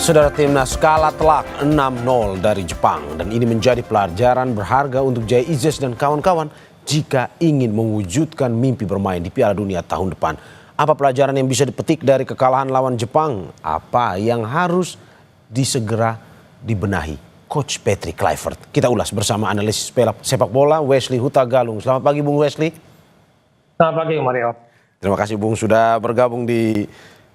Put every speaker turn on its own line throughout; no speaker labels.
Saudara, timnas kalah telak 6-0 dari Jepang dan ini menjadi pelajaran berharga untuk Jay Izzes dan kawan-kawan jika ingin mewujudkan mimpi bermain di Piala Dunia tahun depan. Apa pelajaran yang bisa dipetik dari kekalahan lawan Jepang? Apa yang harus disegera dibenahi Coach Patrick Kluivert? Kita ulas bersama analis sepak bola Wesley Huta Galung. Selamat pagi Bung Wesley.
Selamat pagi Mario.
Terima kasih Bung sudah bergabung di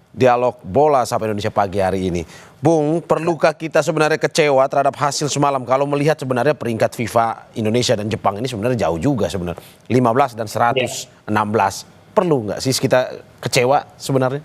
Dialog Bola Sapa Indonesia pagi hari ini. Bung, perlukah kita sebenarnya kecewa terhadap hasil semalam kalau melihat sebenarnya peringkat FIFA Indonesia dan Jepang ini sebenarnya jauh juga sebenarnya. 15 dan 116. Perlu nggak sih kita kecewa sebenarnya?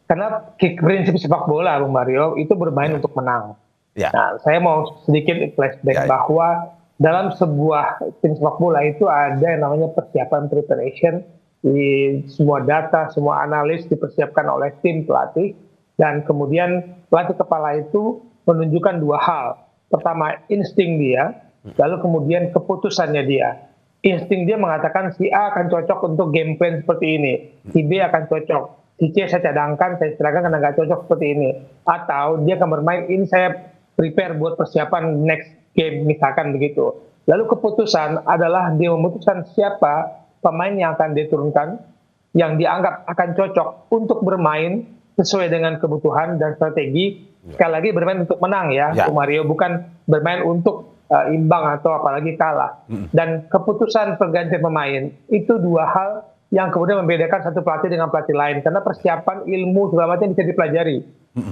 Karena prinsip sepak bola Bung Mario itu bermain untuk menang. Nah, saya mau sedikit flashback bahwa dalam sebuah tim sepak bola itu ada yang namanya persiapan preparation. Di semua data, semua analis dipersiapkan oleh tim pelatih, dan kemudian pelatih kepala itu menunjukkan dua hal. Pertama, insting dia, lalu kemudian keputusannya dia. Insting dia mengatakan si A akan cocok untuk game plan seperti ini, si B akan cocok, si C saya cadangkan, saya serahkan karena nggak cocok seperti ini. Atau dia akan bermain, ini saya prepare buat persiapan next game, misalkan begitu. Lalu keputusan adalah dia memutuskan siapa pemain yang akan diturunkan, yang dianggap akan cocok untuk bermain sesuai dengan kebutuhan dan strategi. Sekali lagi bermain untuk menang ya, Mario, bukan bermain untuk imbang atau apalagi kalah. Dan keputusan pergantian pemain itu dua hal yang kemudian membedakan satu pelatih dengan pelatih lain, karena persiapan ilmu segala macam bisa dipelajari.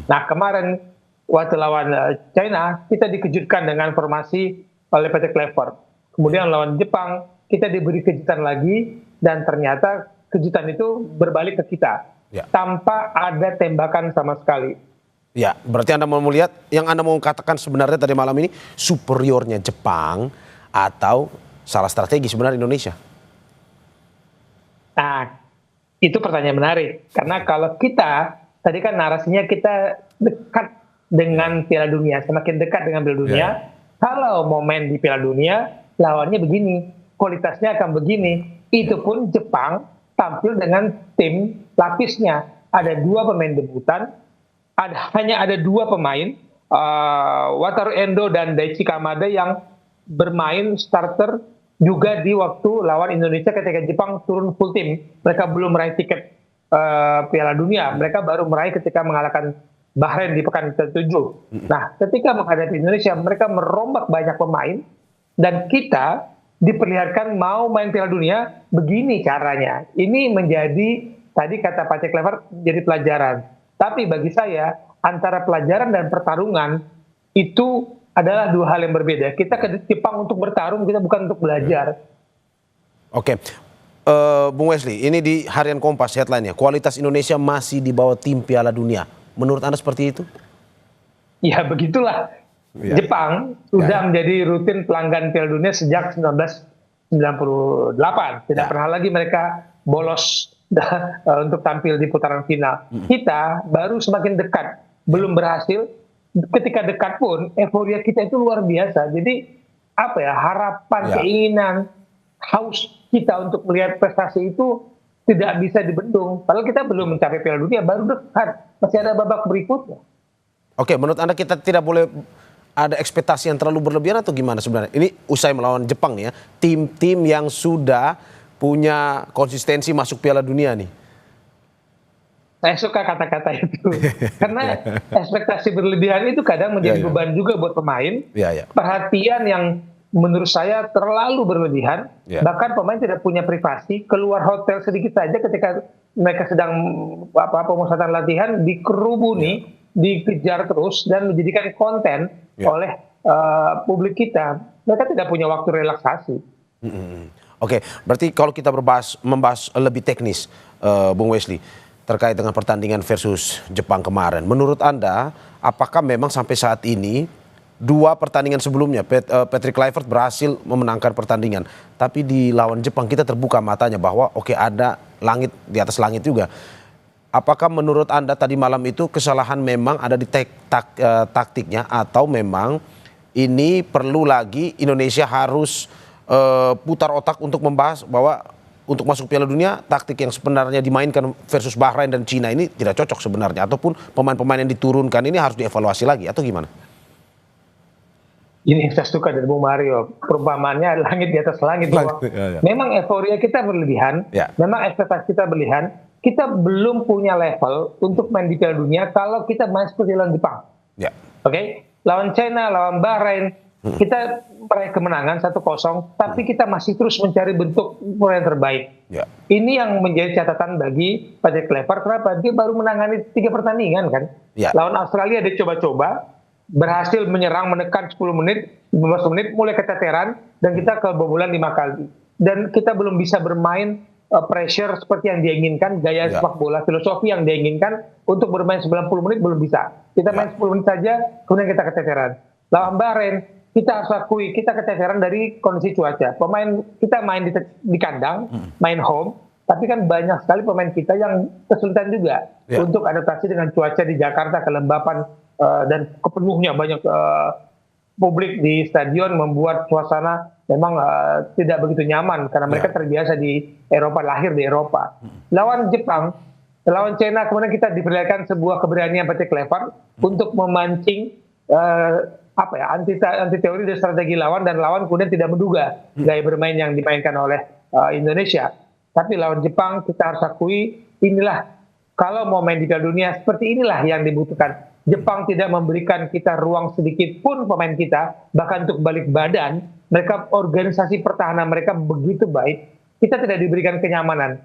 Nah, kemarin waktu lawan China kita dikejutkan dengan formasi oleh Patrick Kluivert. Kemudian lawan Jepang kita diberi kejutan lagi, dan ternyata kejutan itu berbalik ke kita tanpa ada tembakan sama sekali.
Ya, berarti Anda mau melihat, yang Anda mau katakan sebenarnya tadi malam ini superiornya Jepang atau salah strategi sebenarnya Indonesia?
Nah, itu pertanyaan menarik, karena kalau kita tadi kan narasinya kita dekat dengan Piala Dunia, semakin dekat dengan Piala Dunia. Kalau mau main di Piala Dunia, lawannya begini, kualitasnya akan begini. Itu pun Jepang tampil dengan tim lapisnya. Ada dua pemain debutan, hanya ada dua pemain, Wataru Endo dan Daichi Kamada yang bermain starter juga di waktu lawan Indonesia ketika Jepang turun full tim. Mereka belum meraih tiket Piala Dunia. Mereka baru meraih ketika mengalahkan Bahrain di pekan ke-7. Nah, ketika menghadapi Indonesia, mereka merombak banyak pemain, dan kita diperlihatkan mau main Piala Dunia begini caranya. Ini menjadi, tadi kata Patrick Kluivert, jadi pelajaran. Tapi bagi saya, antara pelajaran dan pertarungan itu adalah dua hal yang berbeda. Kita ke Jepang untuk bertarung, kita bukan untuk belajar.
Oke, Bung Wesley, ini di Harian Kompas headline-nya, kualitas Indonesia masih di bawah tim Piala Dunia. Menurut Anda seperti itu?
Ya begitulah. Jepang sudah menjadi rutin pelanggan Piala Dunia sejak 1998. Tidak pernah lagi mereka bolos untuk tampil di putaran final. Kita baru semakin dekat, belum berhasil. Ketika dekat pun euforia kita itu luar biasa. Jadi apa ya, harapan, keinginan, haus kita untuk melihat prestasi itu tidak bisa dibendung. Padahal kita belum mencapai Piala Dunia, baru dekat. Masih ada babak berikutnya.
Oke, menurut Anda kita tidak boleh ada ekspektasi yang terlalu berlebihan atau gimana sebenarnya? Ini usai melawan Jepang nih ya, tim-tim yang sudah punya konsistensi masuk Piala Dunia nih.
Saya suka kata-kata itu. Karena ekspektasi berlebihan itu kadang menjadi beban juga buat pemain. Perhatian yang menurut saya terlalu berlebihan. Bahkan pemain tidak punya privasi, keluar hotel sedikit saja ketika mereka sedang pemusatan latihan dikerubuni, dikejar terus dan menjadikan konten oleh publik kita. Mereka tidak punya waktu relaksasi.
Oke, berarti kalau kita membahas lebih teknis, Bung Wesley, terkait dengan pertandingan versus Jepang kemarin, menurut Anda apakah memang sampai saat ini dua pertandingan sebelumnya Patrick Kluivert berhasil memenangkan pertandingan, tapi di lawan Jepang kita terbuka matanya bahwa ada langit di atas langit juga. Apakah menurut Anda tadi malam itu kesalahan memang ada di taktiknya, atau memang ini perlu lagi Indonesia harus putar otak untuk membahas bahwa untuk masuk Piala Dunia, taktik yang sebenarnya dimainkan versus Bahrain dan Cina ini tidak cocok sebenarnya, ataupun pemain-pemain yang diturunkan ini harus dievaluasi lagi atau gimana?
Ini yang saya suka dari Bung Mario, perumpamannya langit di atas langit. Bahwa memang euforia kita berlebihan, memang ekspektasi kita berlebihan, kita belum punya level untuk main di Piala Dunia kalau kita main seperti lawan Jepang. Oke? Lawan China, lawan Bahrain, kita meraih kemenangan 1-0, tapi kita masih terus mencari bentuk yang terbaik. Ini yang menjadi catatan bagi Patrick Kluivert. Kenapa? Dia baru menangani 3 pertandingan kan. Lawan Australia dia coba-coba, berhasil menyerang, menekan 10 menit, 15 menit, mulai keteteran, dan kita kebobolan 5 kali. Dan kita belum bisa bermain pressure seperti yang dia inginkan, gaya sepak bola, filosofi yang dia inginkan, untuk bermain 90 menit belum bisa. Kita main 10 menit saja, kemudian kita keteteran. Lawan Bahrain, kita harus akui, kita keteteran dari kondisi cuaca. Pemain kita main di kandang, main home, tapi kan banyak sekali pemain kita yang kesulitan juga untuk adaptasi dengan cuaca di Jakarta, kelembapan, dan kepenuhnya banyak publik di stadion, membuat suasana memang tidak begitu nyaman karena mereka terbiasa di Eropa, lahir di Eropa. Lawan Jepang, lawan China, kemudian kita diperlihatkan sebuah keberanian Patrick Kluivert untuk memancing anti teori dan strategi lawan, dan lawan kemudian tidak menduga gaya bermain yang dimainkan oleh Indonesia. Tapi lawan Jepang kita harus akui, inilah kalau mau main di Piala Dunia seperti inilah yang dibutuhkan. Jepang tidak memberikan kita ruang sedikit pun pemain kita, bahkan untuk balik badan. Mereka organisasi pertahanan mereka begitu baik, kita tidak diberikan kenyamanan.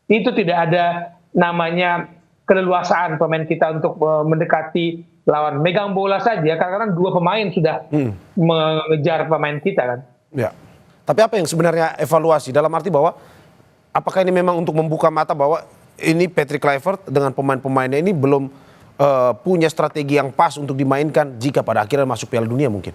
Itu tidak ada namanya keleluasaan pemain kita untuk mendekati lawan. Megang bola saja, karena 2 pemain sudah mengejar pemain kita kan.
Tapi apa yang sebenarnya evaluasi dalam arti bahwa apakah ini memang untuk membuka mata bahwa ini Patrick Kluivert dengan pemain-pemainnya ini belum punya strategi yang pas untuk dimainkan jika pada akhirnya masuk Piala Dunia mungkin?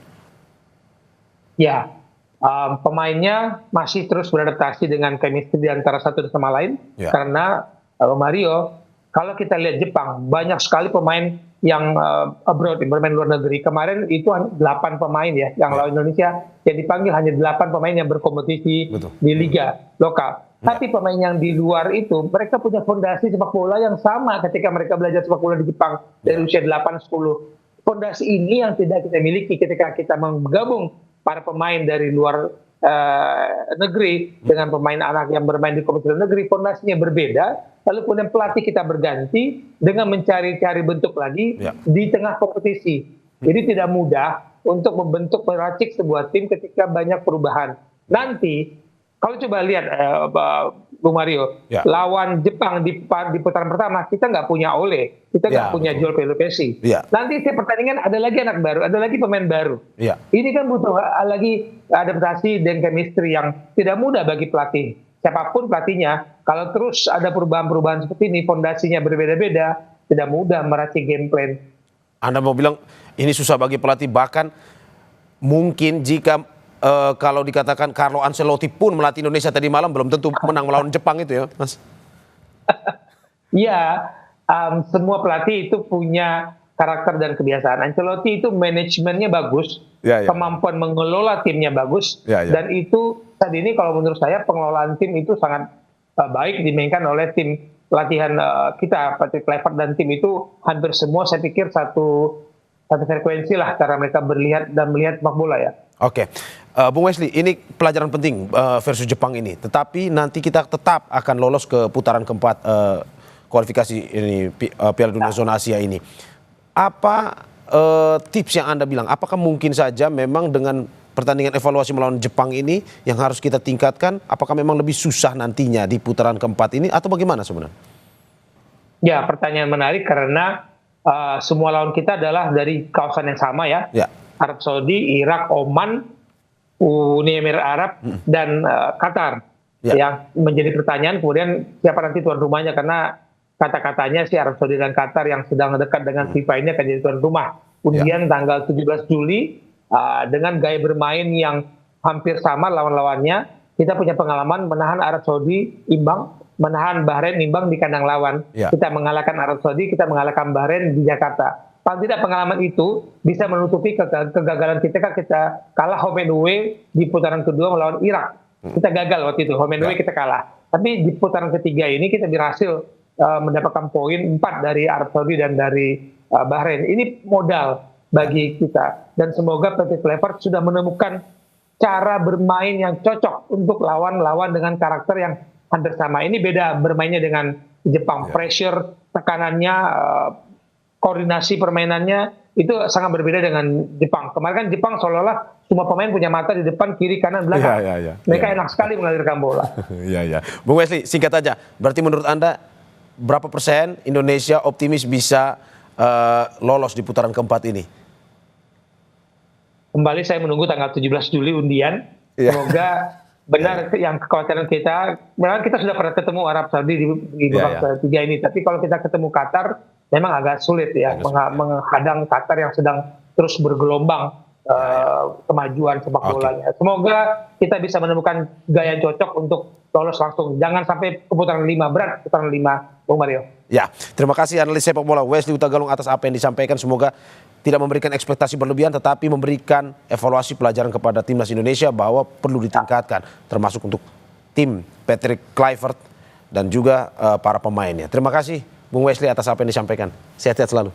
Pemainnya masih terus beradaptasi dengan chemistry di antara satu sama lain, karena Mario, kalau kita lihat Jepang, banyak sekali pemain yang abroad, bermain luar negeri. Kemarin itu 8 pemain yang lawan Indonesia, yang dipanggil hanya 8 pemain yang berkompetisi di liga lokal. Tapi pemain yang di luar itu, mereka punya fondasi sepak bola yang sama ketika mereka belajar sepak bola di Jepang dari usia 8-10. Fondasi ini yang tidak kita miliki ketika kita menggabung para pemain dari luar negeri dengan pemain anak yang bermain di kompetisi luar negeri. Fondasinya berbeda, lalu kemudian pelatih kita berganti dengan mencari-cari bentuk lagi di tengah kompetisi. Jadi tidak mudah untuk membentuk, meracik sebuah tim ketika banyak perubahan. Nanti kalau coba lihat Bung Mario, lawan Jepang di putaran pertama, kita nggak punya Ole, kita nggak punya Joel Pelupesi. Nanti setiap pertandingan ada lagi anak baru, ada lagi pemain baru. Ini kan butuh lagi adaptasi dan chemistry yang tidak mudah bagi pelatih. Siapapun pelatihnya, kalau terus ada perubahan-perubahan seperti ini, fondasinya berbeda-beda, tidak mudah meracik game plan.
Anda mau bilang ini susah bagi pelatih, bahkan mungkin jika kalau dikatakan Carlo Ancelotti pun melatih Indonesia tadi malam belum tentu menang melawan Jepang itu ya, Mas?
Semua pelatih itu punya karakter dan kebiasaan. Ancelotti itu manajemennya bagus, kemampuan mengelola timnya bagus, dan itu saat ini kalau menurut saya pengelolaan tim itu sangat baik dimainkan oleh tim latihan kita, Patrick Kluivert dan tim itu hampir semua saya pikir satu frekuensi lah cara mereka berlihat dan melihat sepak bola ya.
Oke, Bung Wesley, ini pelajaran penting versus Jepang ini. Tetapi nanti kita tetap akan lolos ke putaran keempat kualifikasi ini Piala Dunia Zona Asia ini. Apa tips yang Anda bilang? Apakah mungkin saja memang dengan pertandingan evaluasi melawan Jepang ini yang harus kita tingkatkan? Apakah memang lebih susah nantinya di putaran keempat ini atau bagaimana sebenarnya?
Ya, pertanyaan menarik karena semua lawan kita adalah dari kawasan yang sama ya. Arab Saudi, Irak, Oman, Uni Emirat Arab, dan Qatar. Yang menjadi pertanyaan kemudian siapa nanti tuan rumahnya, karena kata-katanya si Arab Saudi dan Qatar yang sedang dekat dengan FIFA ini akan jadi tuan rumah. Undian tanggal 17 Juli dengan gaya bermain yang hampir sama lawan-lawannya. Kita punya pengalaman menahan Arab Saudi imbang, menahan Bahrain imbang di kandang lawan. Kita mengalahkan Arab Saudi, kita mengalahkan Bahrain di Jakarta. Paling tidak pengalaman itu bisa menutupi kegagalan kita kalah home and away di putaran kedua melawan Irak. Kita gagal waktu itu, home and away kita kalah. Tapi di putaran ketiga ini kita berhasil mendapatkan poin 4 dari Arab Saudi dan dari Bahrain. Ini modal bagi kita. Dan semoga Patrick Kluivert sudah menemukan cara bermain yang cocok untuk lawan-lawan dengan karakter yang hampir sama. Ini beda bermainnya dengan Jepang. Pressure, tekanannya, koordinasi permainannya itu sangat berbeda dengan Jepang. Kemarin kan Jepang seolah-olah semua pemain punya mata di depan, kiri, kanan, belakang. Mereka enak sekali mengalirkan bola.
Iya. Bung Wesley, singkat aja. Berarti menurut Anda berapa persen Indonesia optimis bisa lolos di putaran keempat ini?
Kembali saya menunggu tanggal 17 Juli undian. Semoga benar yang kekhawatiran kita. Memang kita sudah pernah ketemu Arab Saudi di babak ketiga ini. Tapi kalau kita ketemu Qatar, memang agak sulit ya menghadang Qatar yang sedang terus bergelombang kemajuan sepak bolanya. Semoga kita bisa menemukan gaya cocok untuk lolos langsung. Jangan sampai ke putaran 5 berat, putaran 5, Bung Mario.
Ya, terima kasih analis sepak bola Wesley Hutagalung atas apa yang disampaikan. Semoga tidak memberikan ekspektasi berlebihan, tetapi memberikan evaluasi pelajaran kepada timnas Indonesia bahwa perlu ditingkatkan, termasuk untuk tim Patrick Kluivert dan juga para pemainnya. Terima kasih Bung Wesley atas apa yang disampaikan. Sehat-sehat selalu.